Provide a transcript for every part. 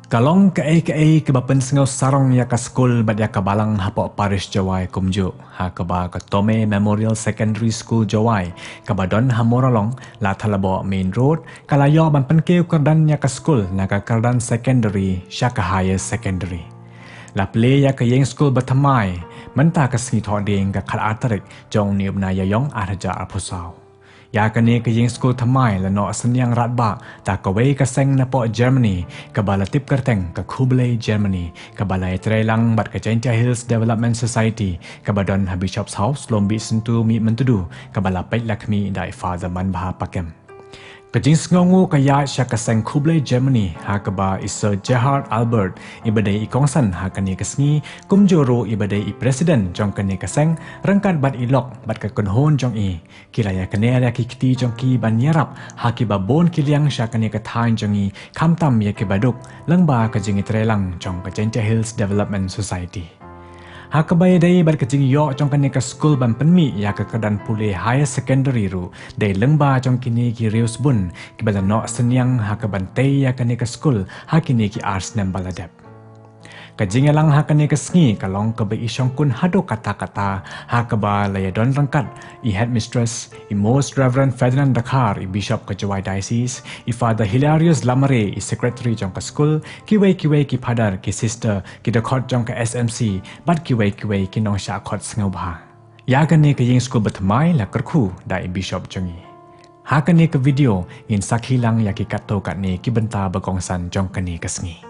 Kalong ke bapen sengau sarong ya ka skul bat ya ka balang hapok parish Jowai kumjuk ha ka ba ka Tome Memorial Secondary School Jowai ka badon hamoralong la thalabo main road kalayo ban penkeu kerdan ya ka skul na ka kerdan secondary sya ka higher secondary la play ya ka yeng skul ba Thymmai menta ka sngi thodeng ka khat atarik jong ni bna ya yong arja apusau ya kane ke yeng skul Thymmai la no senyang ratba ta ka wei ka seng na po Germany ka bala tip kerteng ka Kublai Germany ka bala trelang bat ka Jingiarap Hills Development Society ka badon ha Bishop's House lombi sentu mi mentudu ka bala pait lakmi dai father man bah pakem Kajing ngongu kaya sya kaseng Kublai Germany ha kaba Sir Gerhard Albert ibadai ikongsan ha kani kasngi kumjoro ibadai i presiden jong kani kaseng rangkat bat ilok bat ka konhon jong i kilaya kane ya ki kiti jong ki ban yarap ha ki ba bon kiliang sya kani ka thain jong i kamtam ya ki baduk langba kajing trelang jong ka Jingiarap Hills Development Society ha kabaya dai bar kajing yo jong kani ka skul ban penmi ya ka kedan pule higher secondary ru dai lengba jong kini ki reus bun ki bala no senyang ha ka ban tei ya kani ka skul ha kini ki ars nam baladep kajing elang ha kani ka sngi kalong ka ba isyong kun hado kata-kata ha ka ba laya don rangkat I headmistress I most reverend Ferdinand Dakar I bishop ka Jowai diocese I father Hilarious Lamare I secretary jong ka skul kiwei ki padar ki sister ki dakot jong ka SMC bat kiwei ki nong sya khot sngau ba ya kani ka yeng skul Thymmai la kerku da I bishop jongi ha kani ka video in sakhilang ya ki katto kat ni ki benta bagongsan jong kani ka sngi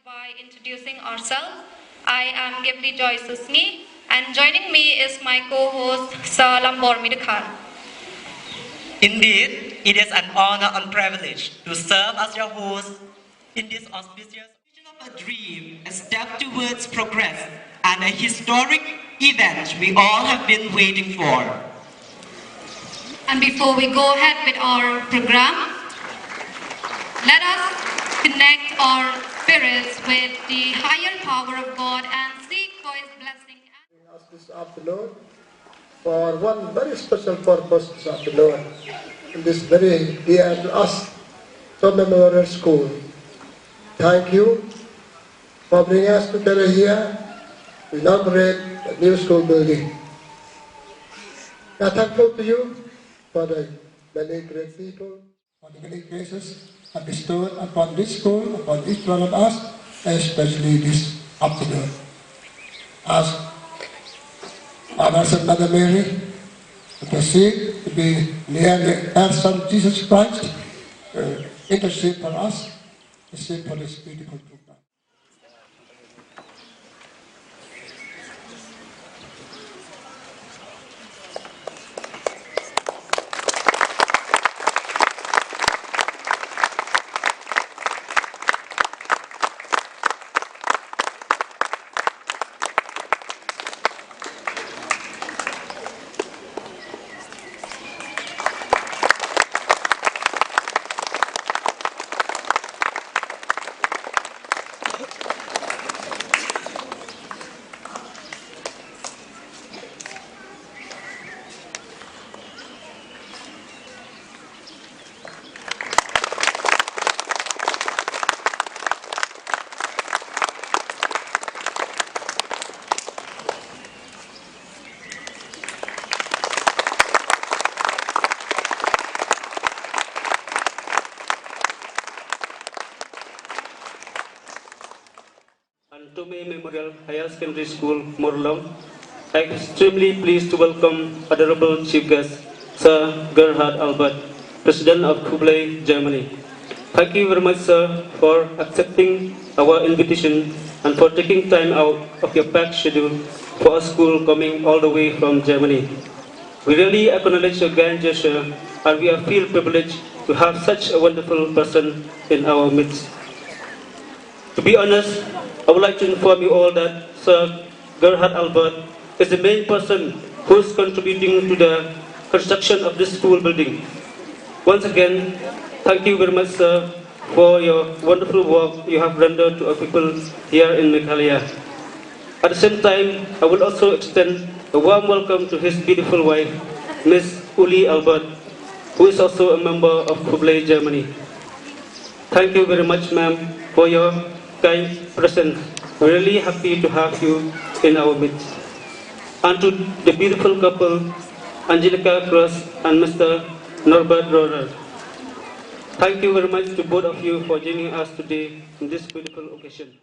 By introducing ourselves, I am Gibli Joy Susni, and joining me is my co-host Sir Lambor Midakar. Indeed, it is an honor and privilege to serve as your host in this auspicious vision of a dream, a step towards progress, and a historic event we all have been waiting for. And before we go ahead with our program, let us connect our spirits with the higher power of God and seek for His blessing. This afternoon, for one very special purpose this afternoon, in this very dear to us, Tome Memorial School. Thank you for bringing us together here to inaugurate the new school building. We are thankful to you for the many great people, for the many graces are bestowed upon this school, upon each one of us, especially this afternoon. As our Blessed Mother Mary proceed to be near the Son Jesus Christ, intercede for us, intercede for this beautiful program. and Tome Memorial Higher Secondary School, Morlong. I am extremely pleased to welcome Honorable Chief Guest, Sir Gerhard Albert, President of Kublai, Germany. Thank you very much, sir, for accepting our invitation and for taking time out of your packed schedule for a school coming all the way from Germany. We really acknowledge your grand gesture and we feel privileged to have such a wonderful person in our midst. To be honest, I would like to inform you all that Sir Gerhard Albert is the main person who is contributing to the construction of this school building. Once again, thank you very much, sir, for your wonderful work you have rendered to our people here in Meghalaya. At the same time, I will also extend a warm welcome to his beautiful wife, Miss Uli Albert, who is also a member of Kublai, Germany. Thank you very much, ma'am, for your kind presence. We're really happy to have you in our midst. And to the beautiful couple, Angelica Cross and Mr. Norbert Rohrer. Thank you very much to both of you for joining us today in this beautiful occasion.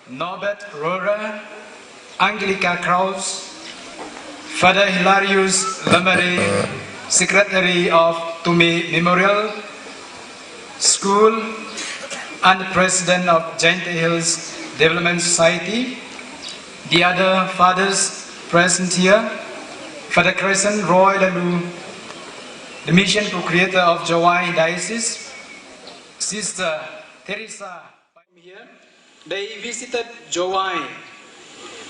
Norbert Rohrer, Angelica Kraus, Father Hilarius Lemere, Secretary of Tome Memorial School and President of Giant Hills Development Society, the other fathers present here, Father Crescent Roy Lalu, the mission co-creator of Jowai Diocese, Sister Theresa here. They visited Jowai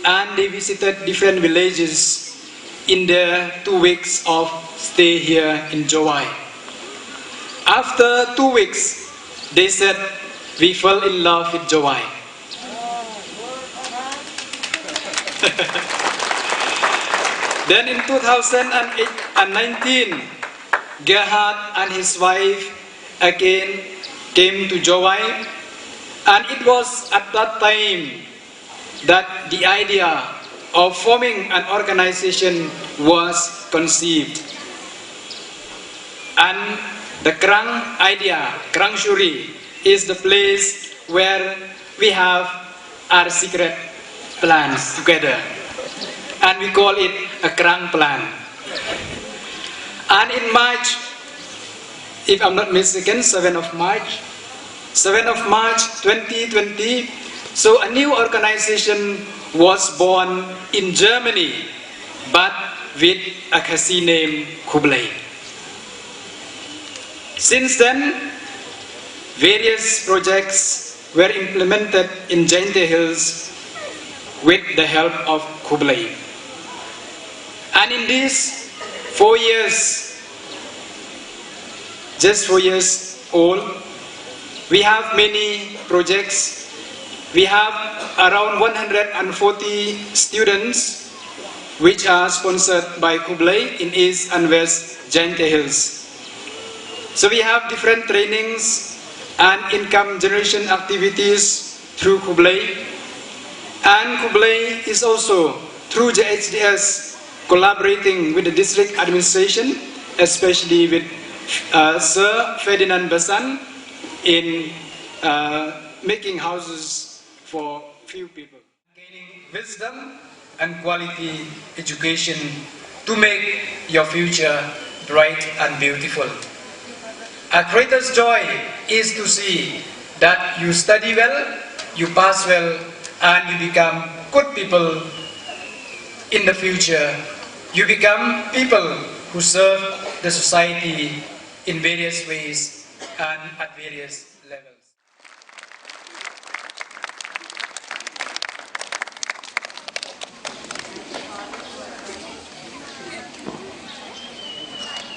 and they visited different villages in their 2 weeks of stay here in Jowai. After 2 weeks, they said, we fell in love with Jowai. Then in 2019, Gerhard and his wife again came to Jowai. And it was at that time that the idea of forming an organization was conceived. And the Krang idea, Krang Shuri, is the place where we have our secret plans together. And we call it a Krang plan. And in March, if I'm not mistaken, 7th of March 2020, so a new organization was born in Germany, but with a Khasi name Kublai. Since then, various projects were implemented in Giant Hills with the help of Kublai. And in these 4 years, just 4 years old, we have many projects. We have around 140 students which are sponsored by Kublai in East and West Giant Hills. So we have different trainings and income generation activities through Kublai. And Kublai is also, through JHDS, collaborating with the district administration, especially with Sir Ferdinand Basan, in making houses for few people. Gaining wisdom and quality education to make your future bright and beautiful. Our greatest joy is to see that you study well, you pass well, and you become good people in the future. You become people who serve the society in various ways and at various levels.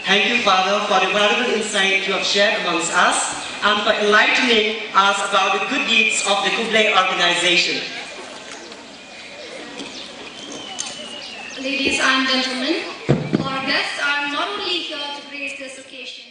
Thank you, Father, for the valuable insight you have shared amongst us and for enlightening us about the good deeds of the Kublai organization. Ladies and gentlemen, our guests are not only here to grace this occasion.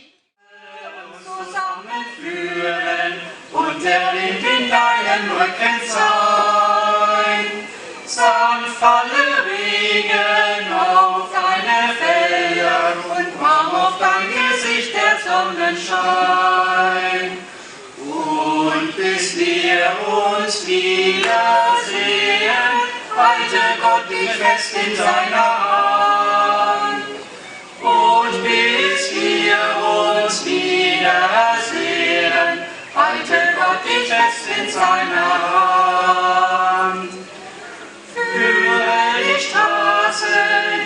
Zusammenführen und der Wind in deinen Rücken sein. Sanft falle Regen auf deine Felder und warm auf dein Gesicht der Sonnenschein. Und bis wir uns wiedersehen, halte Gott dich fest in seiner Hand. Und bis wir uns wiedersehen, halte Gott dich fest in seiner Hand. Führe die Straße,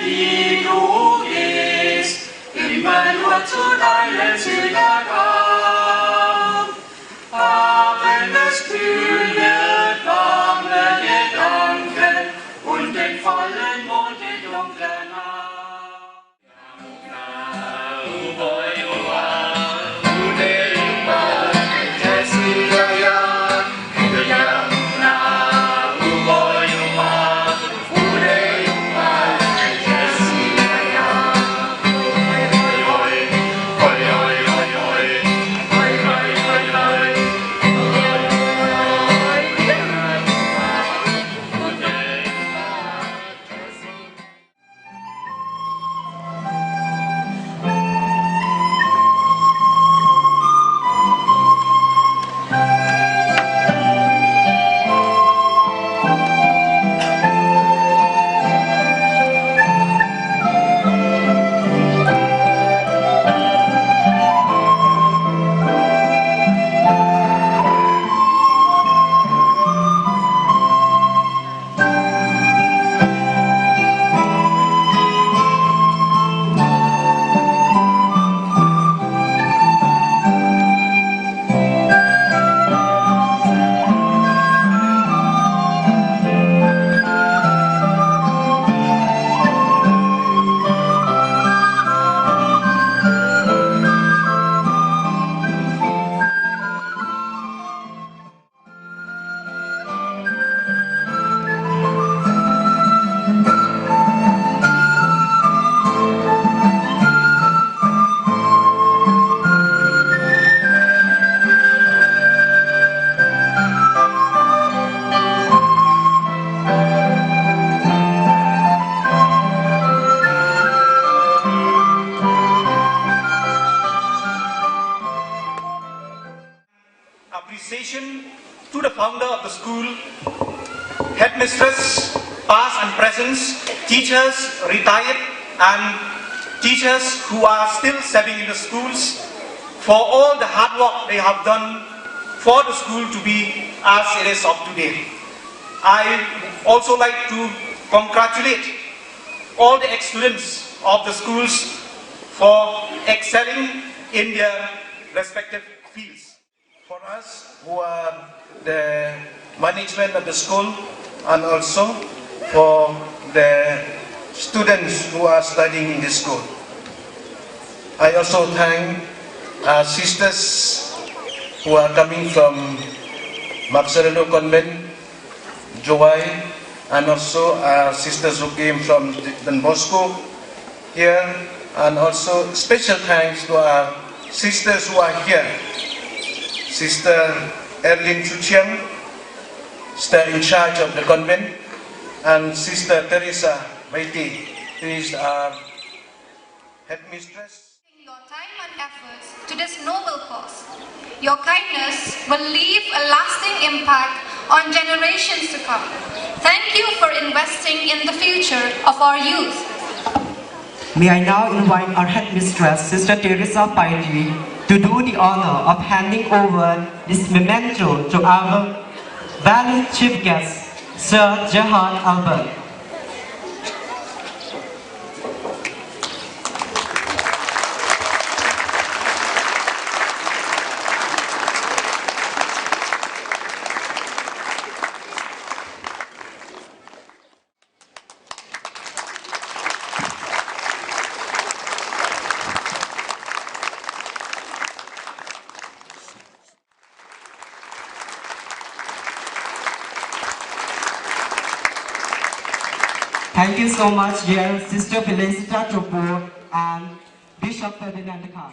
die du gehst, immer nur zu deinem Zielgang. Haben es kühle, warme Gedanken und den vollen Mond in dunkler Nacht. Appreciation to the founder of the school, headmistress, past and present, teachers, retired, and teachers who are still serving in the schools for all the hard work they have done for the school to be as it is of today. I also like to congratulate all the ex-students of the schools for excelling in their respective fields. For us who are the management of the school and also for the students who are studying in the school. I also thank our sisters who are coming from Maxarelo Convent, Jowai, and also our sisters who came from Don Bosco here, and also special thanks to our sisters who are here. Sister Erlin Chuchiang, Sister in charge of the convent, and Sister Theresa Baiti, who is our headmistress. Your time and efforts to this noble cause. Your kindness will leave a lasting impact on generations to come. Thank you for investing in the future of our youth. May I now invite our headmistress, Sister Teresa Paiji, to do the honor of handing over this memento to our valued chief guest, Sir Gerhard Albert. Thank you so much, dear Sister Felicita Chopo and Bishop Ferdinand Khan.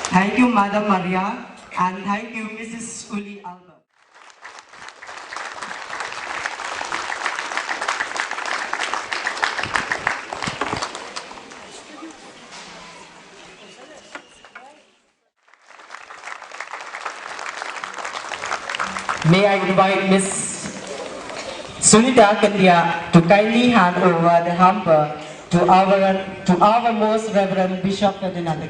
Thank you, Madam Maria, and thank you, Mrs. Uli Albert. May I invite Ms. Sunita Kandia to kindly hand over the hamper to our most Reverend Bishop Ferdinand.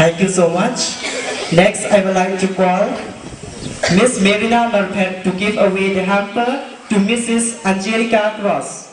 Thank you so much. Next, I would like to call Miss Marina Larpet to give away the hamper to Mrs. Angelica Cross.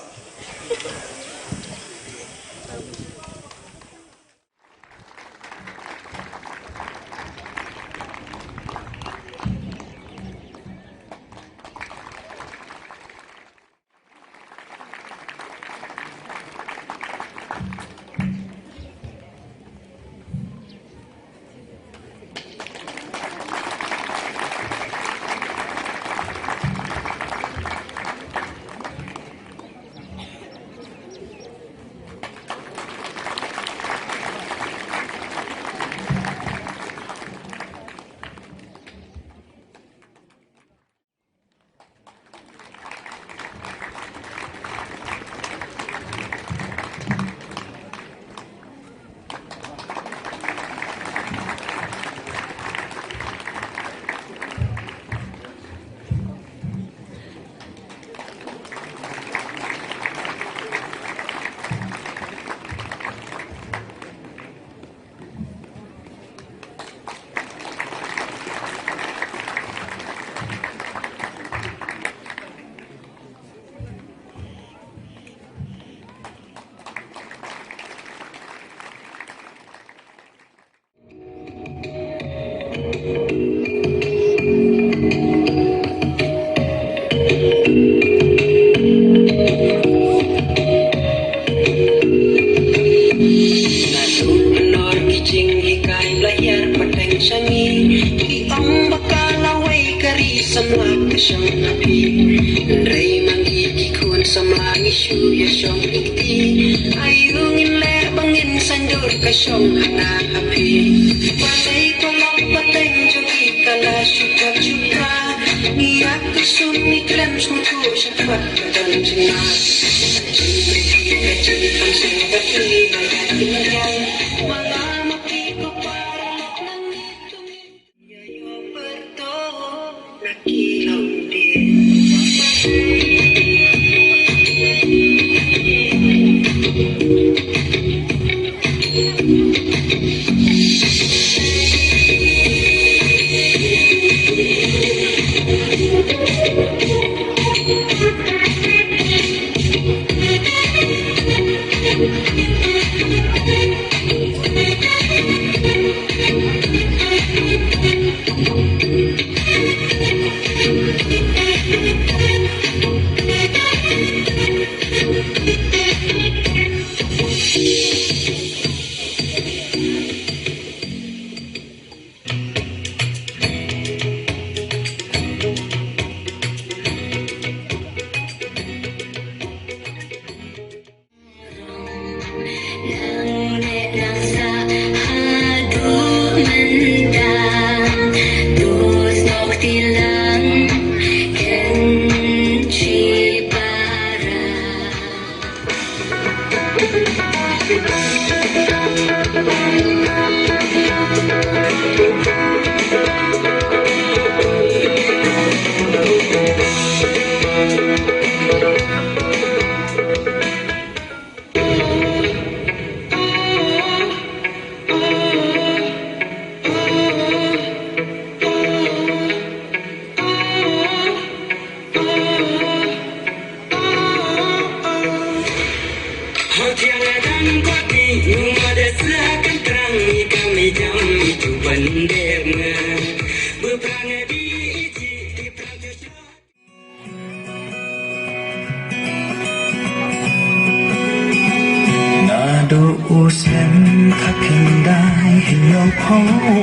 ô sen khắc hình đai hình nhau khó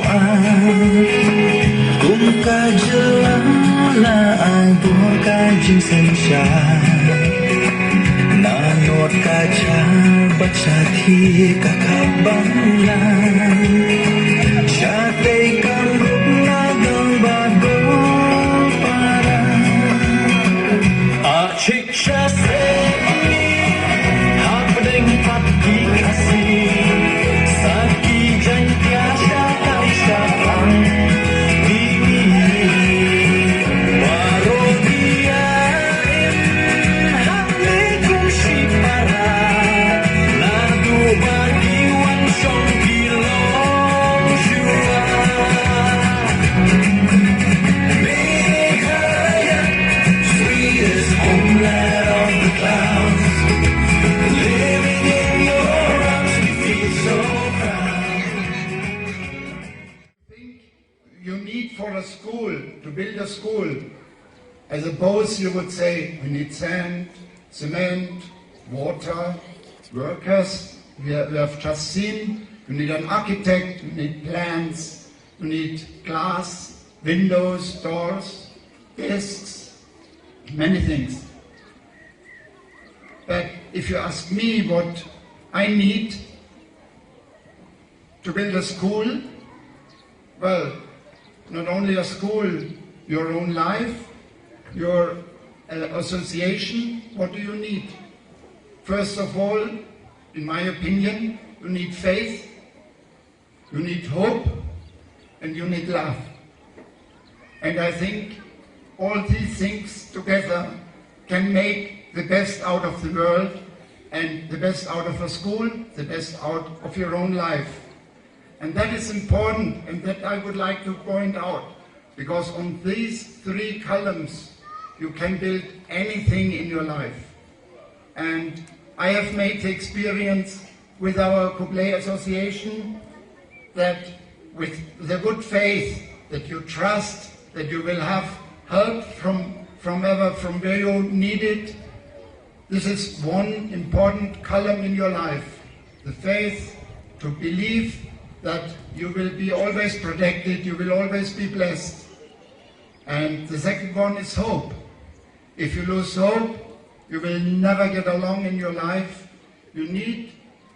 ai cũng ca chưa là ai bùa ca chính sen trà na nốt ca cha bắt cha thi ca khắp băng lai cha tây cam lúc la gang ba go para a chick cha se happening pat ki kasi saki jan kya sha kai sha pang dini warodia hamle kum shi para Naduh bagi wan song kilong shua Meghalaya sweetest homeland of the clouds living in your arms we feel so proud. You need for a school, to build a school, I suppose you would say we need sand, cement, water, workers. We have just seen, you need an architect, you need plans, you need glass, windows, doors, desks, many things. But if you ask me what I need to build a school, well, not only a school, your own life, your association, what do you need? First of all, in my opinion, you need faith, you need hope, and you need love. And I think all these things together can make the best out of the world and the best out of a school, the best out of your own life. And that is important, and that I would like to point out, because on these three columns you can build anything in your life. And I have made the experience with our Kublai Association that with the good faith that you trust that you will have help from where you need it, this is one important column in your life. The faith to believe that you will be always protected, you will always be blessed. And the second one is hope. If you lose hope, you will never get along in your life. You need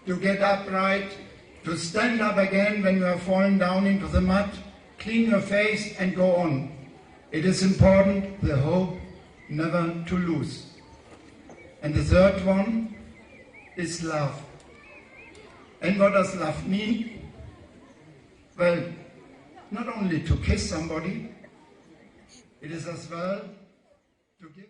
to get upright, to stand up again when you have fallen down into the mud, clean your face and go on. It is important, the hope, never to lose. And the third one is love. And what does love mean? Well, not only to kiss somebody, it is as well to give.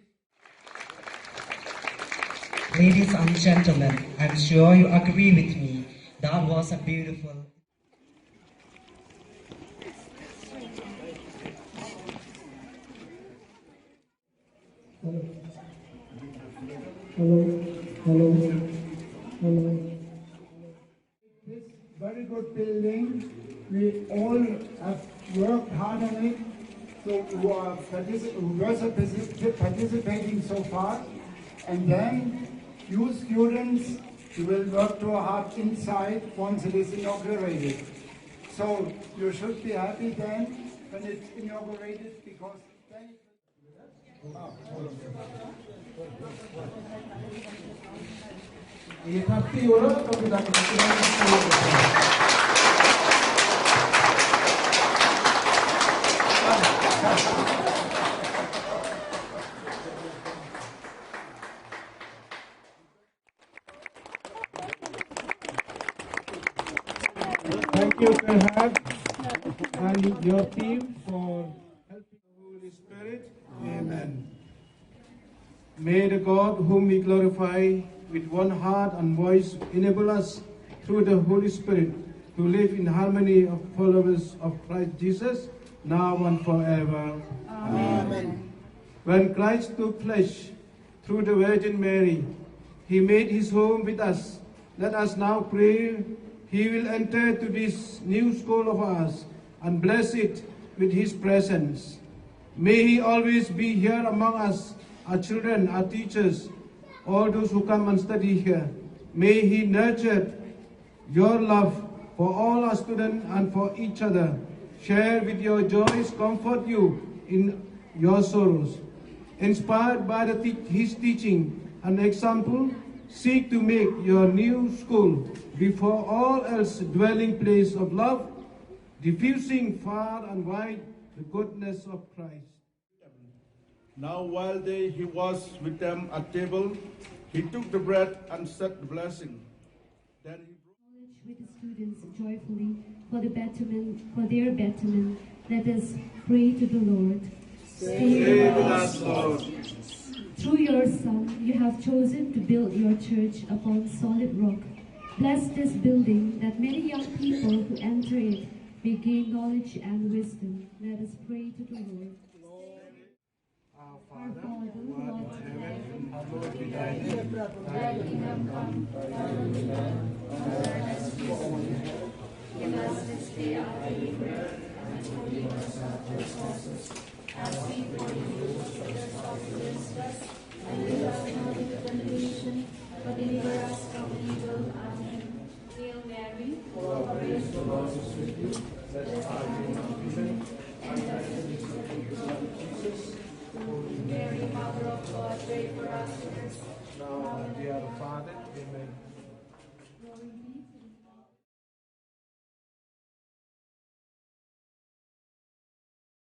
Ladies and gentlemen, I'm sure you agree with me. That was a beautiful. Hello. This very good building, we all have worked hard on it. So who were participating so far, and then you students, you will work too hard inside once it is inaugurated. So you should be happy then when it's inaugurated, because then Thank you, Gerhard, and your team for helping the Holy Spirit. Amen. May the God whom we glorify with one heart and voice enable us through the Holy Spirit to live in harmony of followers of Christ Jesus, now and forever. Amen. When Christ took flesh through the Virgin Mary, he made his home with us. Let us now pray he will enter to this new school of ours and bless it with his presence. May he always be here among us, our children, our teachers, all those who come and study here. May he nurture your love for all our students and for each other. Share with your joys, comfort you in your sorrows. Inspired by his teaching and example, seek to make your new school before all else dwelling place of love, diffusing far and wide the goodness of Christ. Now while he was with them at table, he took the bread and said the blessing. Then he with the students joyfully for their betterment. Let us pray to the Lord. Stay with us, Lord. Through your Son, you have chosen to build your church upon solid rock. Bless this building that many young people who enter it may gain knowledge and wisdom. Let us pray to the Lord. Our Father, Father, who art in heaven, hallowed be thy name. thy kingdom come, thy will be done, on earth as it is in heaven. Give us this day our daily bread, and forgive us our trespasses, as we forgive those who trespass against us. And lead us not into temptation, but deliver us from evil. Amen. Hail Mary, full of grace, the Lord is with you. Blessed are you among women, and blessed is the fruit of Jesus. Holy Mary, Mother of God, pray for us sinners, Now and at the hour of our death. Amen.